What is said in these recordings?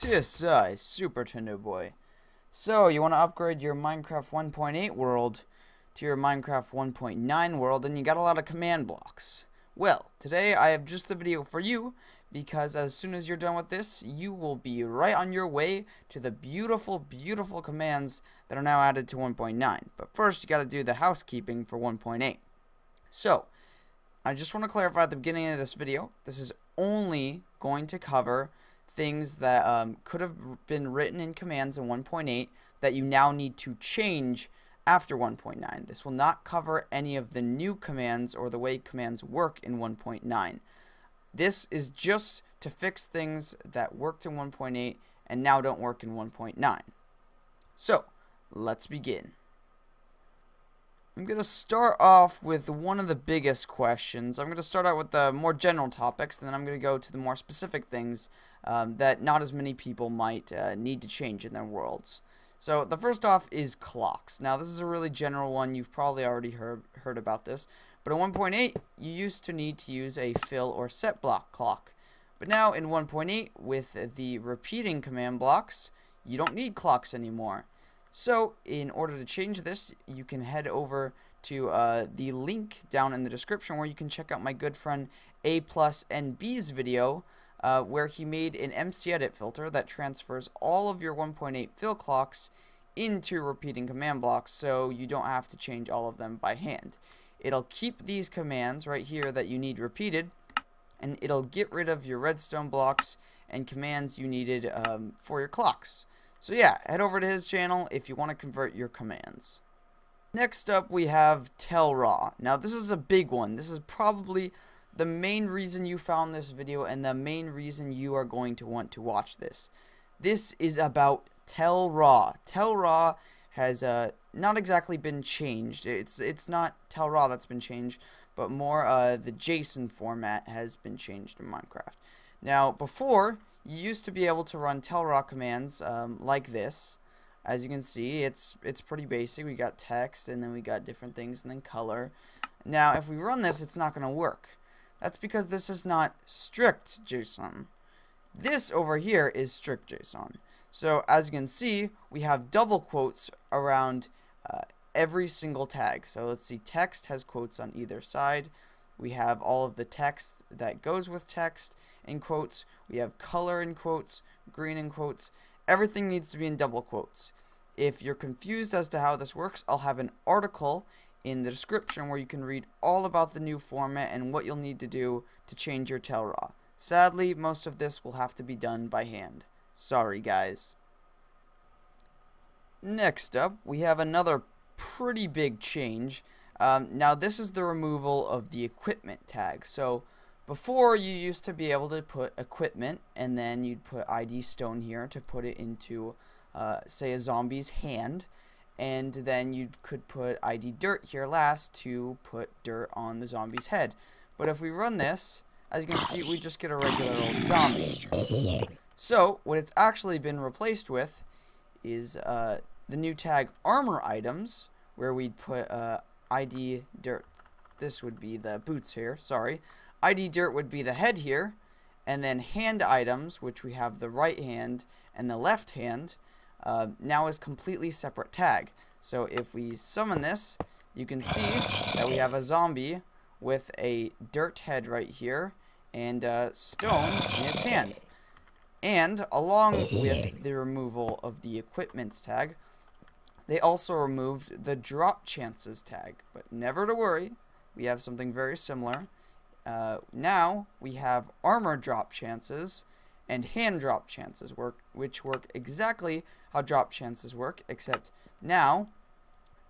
TSI Super Tendo Boy. So, you want to upgrade your Minecraft 1.8 world to your Minecraft 1.9 world, and you got a lot of command blocks. Well, today I have just the video for you, because as soon as you're done with this, you will be right on your way to the beautiful, beautiful commands that are now added to 1.9. But first, you got to do the housekeeping for 1.8. So, I just want to clarify at the beginning of this video, this is only going to cover things that could have been written in commands in 1.8 that you now need to change after 1.9. This will not cover any of the new commands or the way commands work in 1.9. This is just to fix things that worked in 1.8 and now don't work in 1.9. So, let's begin. I'm going to start off with one of the biggest questions. I'm going to start out with the more general topics, and then I'm going to go to the more specific things that not as many people might need to change in their worlds. So the first off is clocks. Now this is a really general one. You've probably already heard about this. But in 1.8, you used to need to use a fill or set block clock. But now in 1.8, with the repeating command blocks, you don't need clocks anymore. So, in order to change this, you can head over to the link down in the description where you can check out my good friend A+NB's video where he made an MC edit filter that transfers all of your 1.8 fill clocks into repeating command blocks, so you don't have to change all of them by hand. It'll keep these commands right here that you need repeated, and it'll get rid of your redstone blocks and commands you needed for your clocks. So yeah, head over to his channel if you want to convert your commands. Next up, we have TellRaw. Now this is a big one. This is probably the main reason you found this video and the main reason you are going to want to watch this. This is about TellRaw. TellRaw has not exactly been changed. It's not TellRaw that's been changed, but more the JSON format has been changed in Minecraft. Now before, you used to be able to run TellRaw commands like this. As you can see, it's pretty basic. We got text, and then we got different things, and then color. Now, if we run this, it's not going to work. That's because this is not strict JSON. This over here is strict JSON. So, as you can see, we have double quotes around every single tag. So, let's see, text has quotes on either side. We have all of the text that goes with text in quotes. We have color in quotes, green in quotes. Everything needs to be in double quotes. If you're confused as to how this works, I'll have an article in the description where you can read all about the new format and what you'll need to do to change your TellRaw. Sadly, most of this will have to be done by hand. Sorry, guys. Next up, we have another pretty big change. Now this is the removal of the equipment tag. So before, you used to be able to put equipment and then you'd put ID stone here to put it into say a zombie's hand, and then you could put ID dirt here last to put dirt on the zombie's head. But if we run this, as you can see, we just get a regular old zombie. So what it's actually been replaced with is the new tag armor items, where we'd put ID dirt. This would be the boots here, sorry. ID dirt would be the head here, and then hand items, which we have the right hand and the left hand, now is completely separate tag. So if we summon this, you can see that we have a zombie with a dirt head right here and stone in its hand. And along with the removal of the equipments tag, they also removed the drop chances tag, but never to worry, we have something very similar. Now we have armor drop chances and hand drop chances, which work exactly how drop chances work, except now,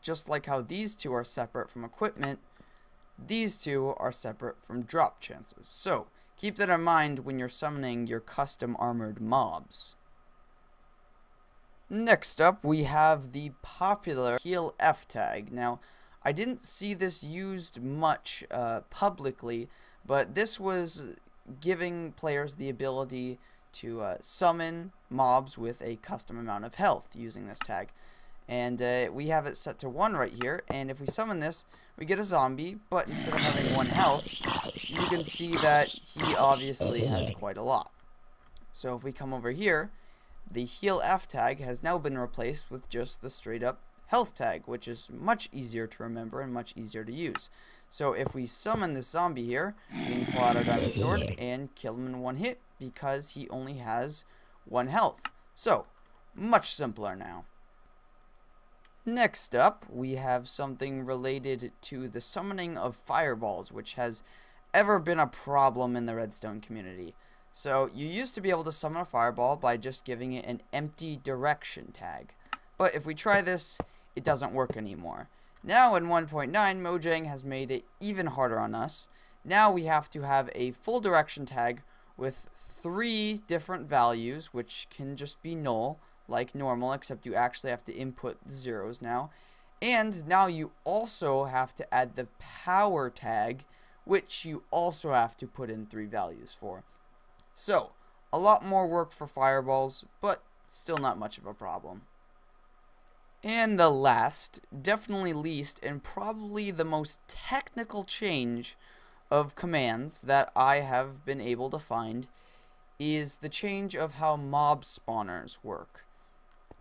just like how these two are separate from equipment, these two are separate from drop chances. So keep that in mind when you're summoning your custom armored mobs. Next up, we have the popular heal F tag. Now, I didn't see this used much publicly, but this was giving players the ability to summon mobs with a custom amount of health using this tag. And we have it set to 1 right here, and if we summon this, we get a zombie, but instead of having 1 health, you can see that he obviously has quite a lot. So if we come over here, the heal F tag has now been replaced with just the straight up health tag, which is much easier to remember and much easier to use. So if we summon this zombie here, we can pull out our diamond sword and kill him in one hit because he only has 1 health. So, much simpler now. Next up, we have something related to the summoning of fireballs, which has ever been a problem in the redstone community. So, you used to be able to summon a fireball by just giving it an empty direction tag. But if we try this, it doesn't work anymore. Now in 1.9, Mojang has made it even harder on us. Now we have to have a full direction tag with 3 different values, which can just be null, like normal, except you actually have to input zeros now. And now you also have to add the power tag, which you also have to put in 3 values for. So, a lot more work for fireballs, but still not much of a problem. And the last, definitely least, and probably the most technical change of commands that I have been able to find is the change of how mob spawners work.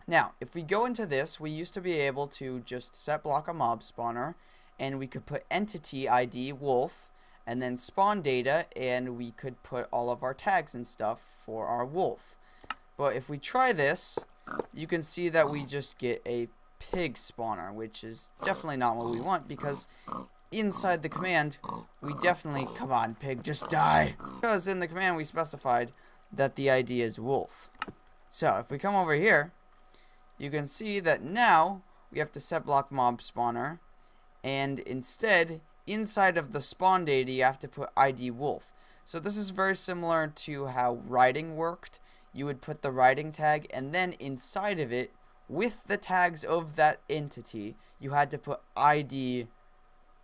Now, if we go into this, we used to be able to just set block a mob spawner, and we could put entity ID wolf, and then spawn data, and we could put all of our tags and stuff for our wolf. But if we try this, you can see that we just get a pig spawner, which is definitely not what we want, because inside the command, we definitely, come on pig, just die, because in the command we specified that the ID is wolf. So if we come over here, you can see that now we have to set block mob spawner, and instead, inside of the spawn data, you have to put ID wolf. So this is very similar to how writing worked. You would put the writing tag, and then inside of it, with the tags of that entity, you had to put ID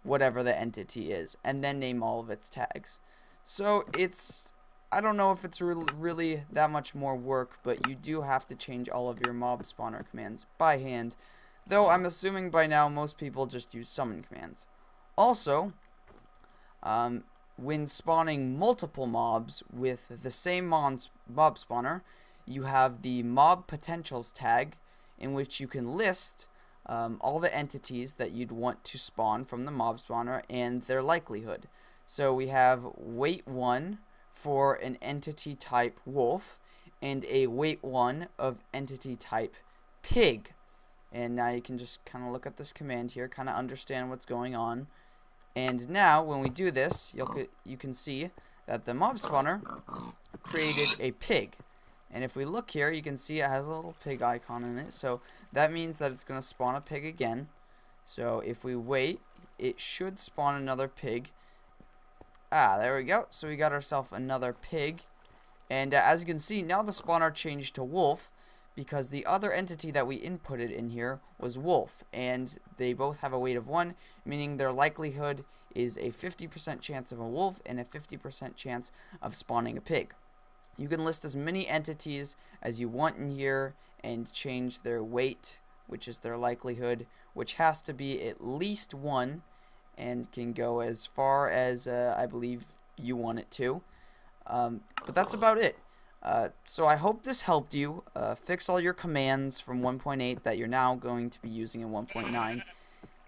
whatever the entity is, and then name all of its tags. So it's, I don't know if it's really that much more work, but you do have to change all of your mob spawner commands by hand, though I'm assuming by now most people just use summon commands. Also, when spawning multiple mobs with the same mob spawner, you have the SpawnPotentials tag, in which you can list all the entities that you'd want to spawn from the mob spawner and their likelihood. So we have weight 1 for an entity type wolf, and a weight 1 of entity type pig. And now you can just kind of look at this command here, kind of understand what's going on. And now, when we do this, you can see that the mob spawner created a pig. And if we look here, you can see it has a little pig icon in it. So that means that it's going to spawn a pig again. So if we wait, it should spawn another pig. Ah, there we go. So we got ourselves another pig. And as you can see, now the spawner changed to wolf, because the other entity that we inputted in here was wolf, and they both have a weight of 1, meaning their likelihood is a 50% chance of a wolf and a 50% chance of spawning a pig. You can list as many entities as you want in here and change their weight, which is their likelihood, which has to be at least 1 and can go as far as I believe you want it to. But that's about it. So I hope this helped you fix all your commands from 1.8 that you're now going to be using in 1.9.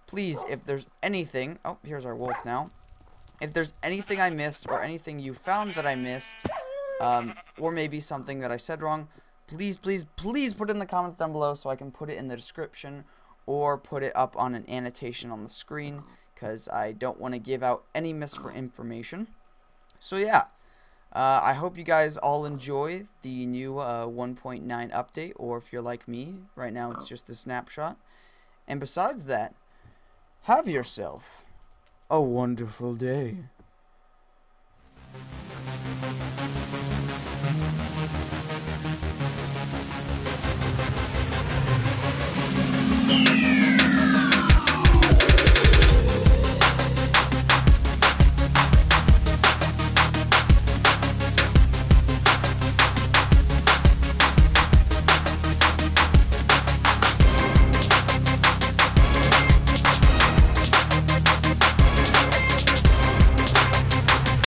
Please, if there's anything, oh, here's our wolf now. If there's anything I missed or anything you found that I missed, or maybe something that I said wrong, please, please, please put it in the comments down below so I can put it in the description or put it up on an annotation on the screen, because I don't want to give out any misinformation. So yeah. I hope you guys all enjoy the new 1.9 update, or if you're like me, right now it's just a snapshot. And besides that, have yourself a wonderful day.